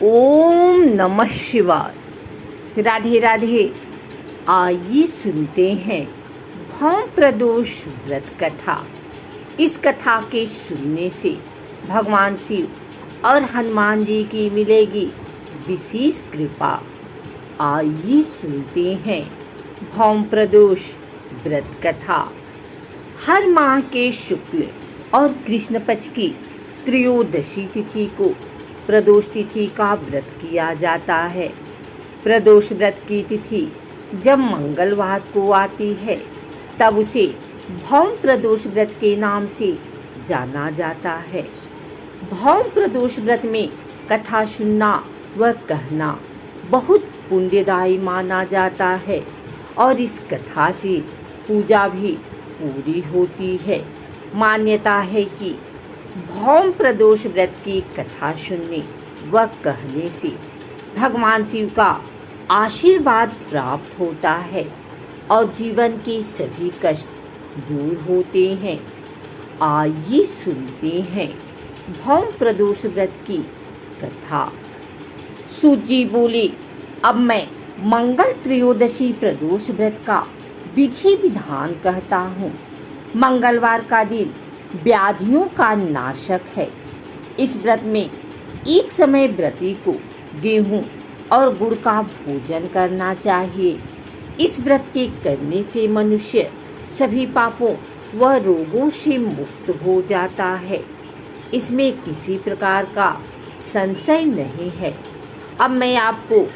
ओम नमः शिवाय। राधे राधे। आइए सुनते हैं भौम प्रदोष व्रत कथा। इस कथा के सुनने से भगवान शिव और हनुमान जी की मिलेगी विशेष कृपा। आइए सुनते हैं भौम प्रदोष व्रत कथा। हर माह के शुक्ल और कृष्ण पक्ष की त्रयोदशी तिथि को प्रदोष तिथि का व्रत किया जाता है। प्रदोष व्रत की तिथि जब मंगलवार को आती है तब उसे भौम प्रदोष व्रत के नाम से जाना जाता है। भौम प्रदोष व्रत में कथा सुनना व कहना बहुत पुण्यदायी माना जाता है और इस कथा से पूजा भी पूरी होती है। मान्यता है कि भौम प्रदोष व्रत की कथा सुनने व कहने से भगवान शिव का आशीर्वाद प्राप्त होता है और जीवन के सभी कष्ट दूर होते हैं। आइए सुनते हैं भौम प्रदोष व्रत की कथा। सूत जी बोले, अब मैं मंगल त्रयोदशी प्रदोष व्रत का विधि विधान कहता हूँ। मंगलवार का दिन व्याधियों का नाशक है। इस व्रत में एक समय व्रती को गेहूं और गुड़ का भोजन करना चाहिए। इस व्रत के करने से मनुष्य सभी पापों व रोगों से मुक्त हो जाता है। इसमें किसी प्रकार का संशय नहीं है। अब मैं आपको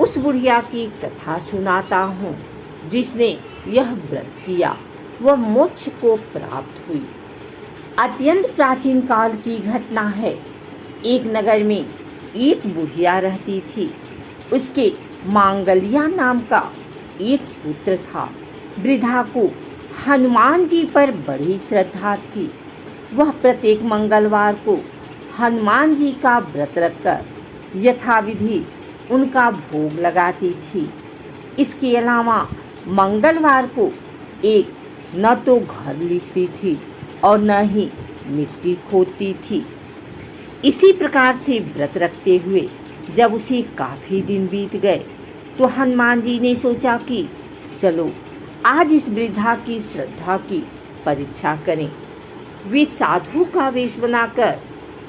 उस बुढ़िया की कथा सुनाता हूँ जिसने यह व्रत किया वह मोक्ष को प्राप्त हुई। अत्यंत प्राचीन काल की घटना है। एक नगर में एक बुढ़िया रहती थी। उसके मांगलिया नाम का एक पुत्र था। वृद्धा को हनुमान जी पर बड़ी श्रद्धा थी। वह प्रत्येक मंगलवार को हनुमान जी का व्रत रखकर यथाविधि उनका भोग लगाती थी। इसके अलावा मंगलवार को एक न तो घर लीपती थी और न ही मिट्टी खोदती थी। इसी प्रकार से व्रत रखते हुए जब उसे काफ़ी दिन बीत गए तो हनुमान जी ने सोचा कि चलो आज इस वृद्धा की श्रद्धा की परीक्षा करें। वे साधु का वेश बनाकर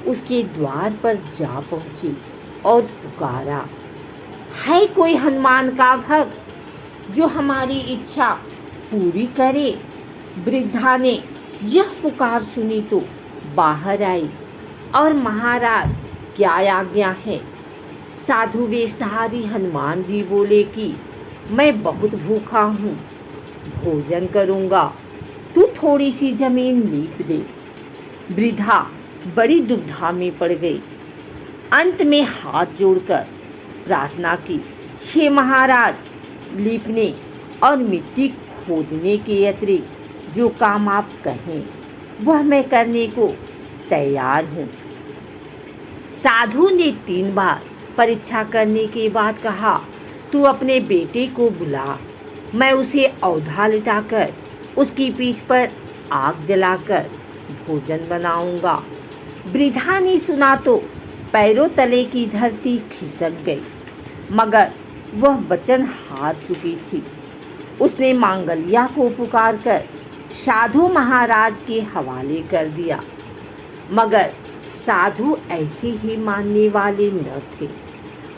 उसके द्वार पर जा पहुँची और पुकारा, है कोई हनुमान का भक्त जो हमारी इच्छा पूरी करे। वृद्धा ने यह पुकार सुनी तो बाहर आई और महाराज क्या आज्ञा है। साधु वेशधारी हनुमान जी बोले कि मैं बहुत भूखा हूँ, भोजन करूँगा, तू थोड़ी सी जमीन लीप दे। वृद्धा बड़ी दुविधा में पड़ गई। अंत में हाथ जोड़कर प्रार्थना की, हे महाराज, लीपने और मिट्टी खोदने के अतिरिक्त जो काम आप कहें वह मैं करने को तैयार हूँ। साधु ने 3 बार परीक्षा करने के बाद कहा, तू अपने बेटे को बुला, मैं उसे औधा लिटाकर उसकी पीठ पर आग जलाकर भोजन बनाऊंगा। वृद्धा ने सुना तो पैरों तले की धरती खिसक गई, मगर वह वचन हार चुकी थी। उसने मांगलिया को पुकारकर साधु महाराज के हवाले कर दिया, मगर साधु ऐसे ही मानने वाले न थे।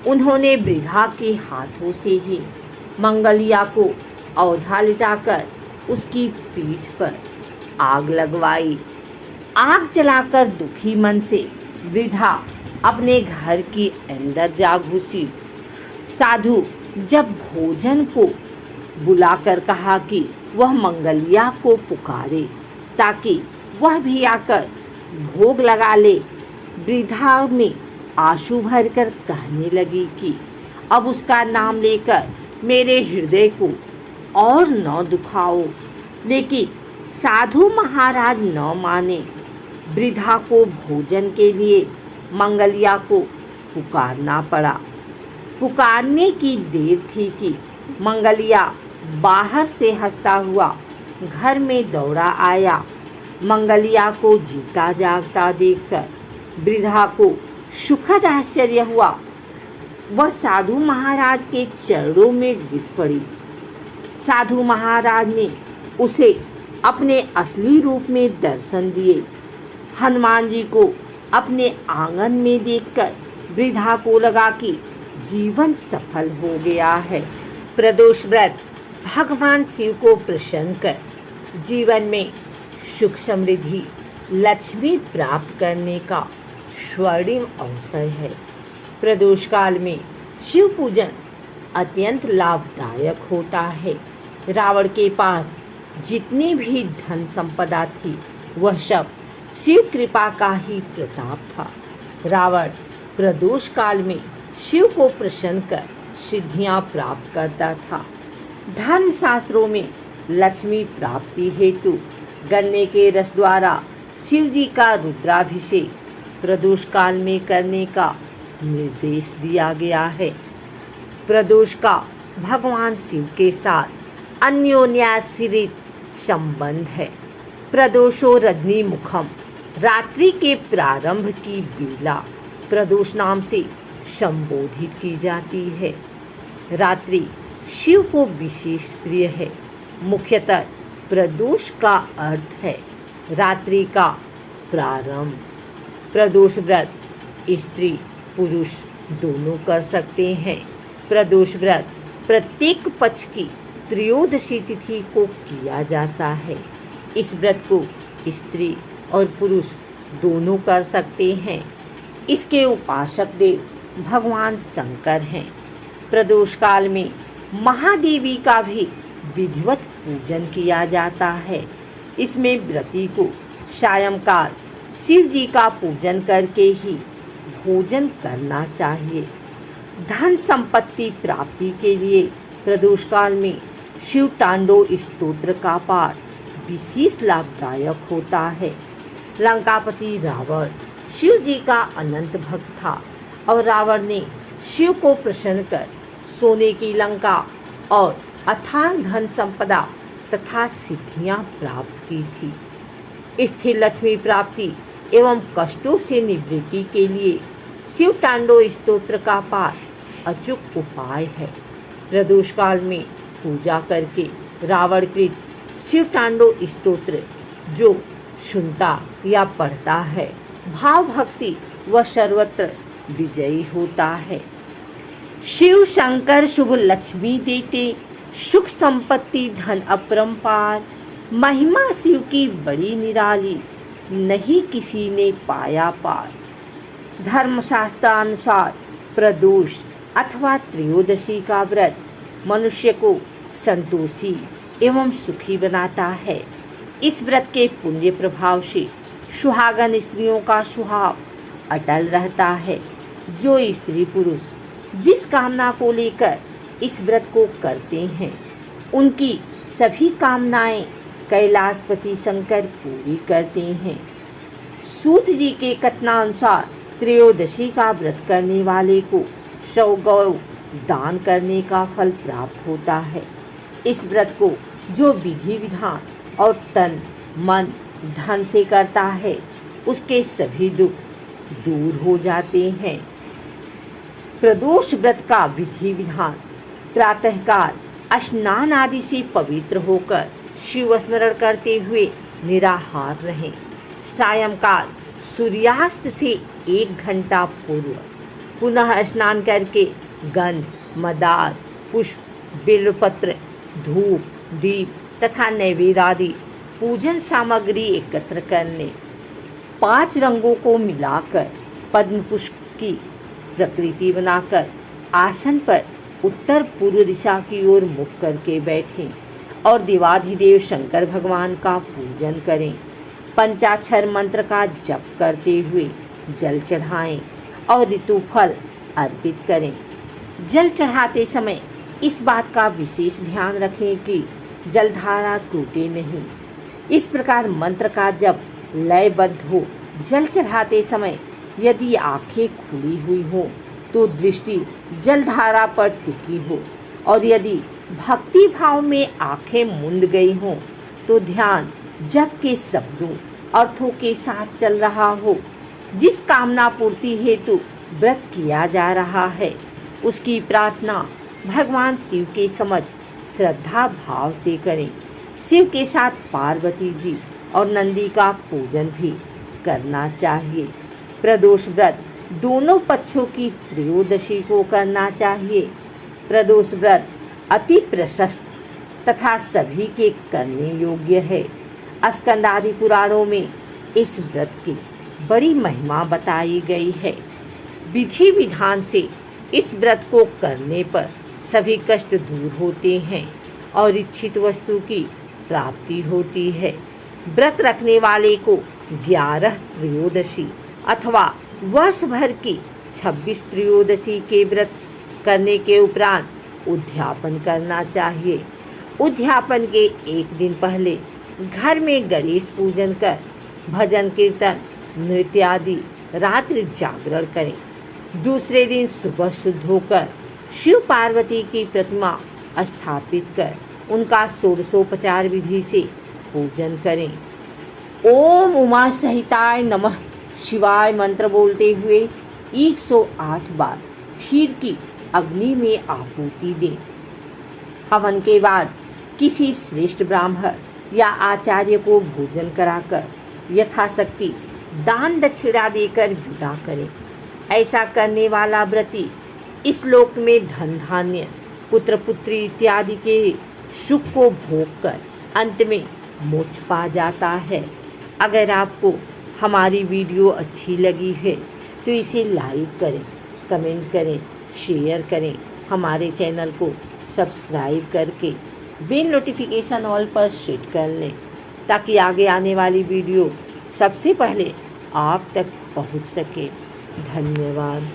उन्होंने वृद्धा के हाथों से ही मंगलिया को औधा लिटाकर उसकी पीठ पर आग लगवाई। आग जलाकर दुखी मन से वृद्धा अपने घर के अंदर जा घुसी। साधु जब भोजन को बुलाकर कहा कि वह मंगलिया को पुकारे ताकि वह भी आकर भोग लगा ले, वृद्धा में आंसू भरकर कहने लगी कि अब उसका नाम लेकर मेरे हृदय को और न दुखाओ। लेकिन साधु महाराज न माने। वृद्धा को भोजन के लिए मंगलिया को पुकारना पड़ा। पुकारने की देर थी कि मंगलिया बाहर से हंसता हुआ घर में दौड़ा आया। मंगलिया को जीता जागता देखकर वृद्धा को सुखद आश्चर्य हुआ वह साधु महाराज के चरणों में गिर पड़ी। साधु महाराज ने उसे अपने असली रूप में दर्शन दिए। हनुमान जी को अपने आंगन में देखकर वृद्धा को लगा कि जीवन सफल हो गया है। प्रदोष व्रत भगवान शिव को प्रसन्न कर जीवन में सुख समृद्धि लक्ष्मी प्राप्त करने का स्वर्णिम अवसर है। प्रदोष काल में शिव पूजन अत्यंत लाभदायक होता है। रावण के पास जितनी भी धन संपदा थी वह सब शिव कृपा का ही प्रताप था। रावण प्रदोष काल में शिव को प्रसन्न कर सिद्धियां प्राप्त करता था। धर्म शास्त्रों में लक्ष्मी प्राप्ति हेतु गन्ने के रस द्वारा शिव जी का रुद्राभिषेक प्रदोष काल में करने का निर्देश दिया गया है। प्रदोष का भगवान शिव के साथ अन्योन्याश्रित संबंध है। प्रदोषो रजनी मुखम, रात्रि के प्रारंभ की बेला प्रदोष नाम से संबोधित की जाती है। रात्रि शिव को विशेष प्रिय है। मुख्यतः प्रदोष का अर्थ है रात्रि का प्रारंभ। प्रदोष व्रत स्त्री पुरुष दोनों कर सकते हैं। प्रदोष व्रत प्रत्येक पक्ष की त्रयोदशी तिथि को किया जाता है। इस व्रत को स्त्री और पुरुष दोनों कर सकते हैं। इसके उपासक देव भगवान शंकर हैं। प्रदोष काल में महादेवी का भी विधिवत पूजन किया जाता है। इसमें व्रती को सायंकाल शिव जी का पूजन करके ही भोजन करना चाहिए। धन संपत्ति प्राप्ति के लिए प्रदोष काल में शिव तांडव स्तोत्र का पाठ विशेष लाभदायक होता है। लंकापति रावण शिव जी का अनंत भक्त था और रावण ने शिव को प्रसन्न कर सोने की लंका और अथाह धन संपदा तथा सिद्धियां प्राप्त की थी। स्थिर लक्ष्मी प्राप्ति एवं कष्टों से निवृत्ति के लिए शिव तांडव स्तोत्र का पाठ अचूक उपाय है। प्रदोष काल में पूजा करके रावणकृत शिव तांडव स्तोत्र जो सुनता या पढ़ता है भाव भक्ति व सर्वत्र विजयी होता है। शिव शंकर शुभ लक्ष्मी देते, सुख संपत्ति धन अपरंपार। महिमा शिव की बड़ी निराली, नहीं किसी ने पाया पार। धर्मशास्त्रानुसार प्रदोष अथवा त्रयोदशी का व्रत मनुष्य को संतोषी एवं सुखी बनाता है। इस व्रत के पुण्य प्रभाव से सुहागन स्त्रियों का स्वभाव अटल रहता है। जो स्त्री पुरुष जिस कामना को लेकर इस व्रत को करते हैं उनकी सभी कामनाएं कैलाशपति शंकर पूरी करते हैं। सूत जी के कथनानुसार त्रयोदशी का व्रत करने वाले को 100 गौ दान करने का फल प्राप्त होता है। इस व्रत को जो विधि विधान और तन मन धन से करता है उसके सभी दुख दूर हो जाते हैं। प्रदोष व्रत का विधि विधान प्रातःकाल स्नान आदि से पवित्र होकर शिव स्मरण करते हुए निराहार रहें। सायंकाल सूर्यास्त से 1 घंटा पूर्व पुनः स्नान करके गंध मदार पुष्प बेलपत्र धूप दीप तथा नैवेद्य आदि पूजन सामग्री एकत्र करने 5 रंगों को मिलाकर पद्म पुष्प की प्रकृति बनाकर आसन पर उत्तर पूर्व दिशा की ओर मुख करके बैठें और देवाधिदेव शंकर भगवान का पूजन करें। पंचाक्षर मंत्र का जप करते हुए जल चढ़ाएं और ऋतुफल अर्पित करें। जल चढ़ाते समय इस बात का विशेष ध्यान रखें कि जलधारा टूटे नहीं। इस प्रकार मंत्र का जप लयबद्ध हो। जल चढ़ाते समय यदि आंखें खुली हुई हो तो दृष्टि जलधारा पर टिकी हो और यदि भक्ति भाव में आंखें मूंद गई हों तो ध्यान जप के शब्दों अर्थों के साथ चल रहा हो। जिस कामना पूर्ति हेतु व्रत किया जा रहा है उसकी प्रार्थना भगवान शिव के समक्ष श्रद्धा भाव से करें। शिव के साथ पार्वती जी और नंदी का पूजन भी करना चाहिए। प्रदोष व्रत दोनों पक्षों की त्रयोदशी को करना चाहिए। प्रदोष व्रत अति प्रशस्त तथा सभी के करने योग्य है। स्कंदादि पुराणों में इस व्रत की बड़ी महिमा बताई गई है। विधि विधान से इस व्रत को करने पर सभी कष्ट दूर होते हैं और इच्छित वस्तु की प्राप्ति होती है। व्रत रखने वाले को 11 त्रयोदशी अथवा वर्ष भर की 26 त्रयोदशी के व्रत करने के उपरांत उद्यापन करना चाहिए। उद्यापन के एक दिन पहले घर में गणेश पूजन कर भजन कीर्तन नृत्य आदि रात्रि जागरण करें। दूसरे दिन सुबह शुद्ध होकर शिव पार्वती की प्रतिमा स्थापित कर उनका षोडशोपचार विधि से पूजन करें। ओम उमा सहिताय नमः शिवाय मंत्र बोलते हुए 108 बार खीर की अग्नि में आहुति दें। हवन के बाद किसी श्रेष्ठ ब्राह्मण या आचार्य को भोजन कराकर यथाशक्ति दान दक्षिणा देकर विदा करें। ऐसा करने वाला व्रती इस लोक में धन धान्य पुत्र पुत्री इत्यादि के सुख को भोग कर अंत में मोक्ष पा जाता है। अगर आपको हमारी वीडियो अच्छी लगी है तो इसे लाइक करें, कमेंट करें, शेयर करें। हमारे चैनल को सब्सक्राइब करके बेल नोटिफिकेशन ऑल पर सेट कर लें ताकि आगे आने वाली वीडियो सबसे पहले आप तक पहुंच सके। धन्यवाद।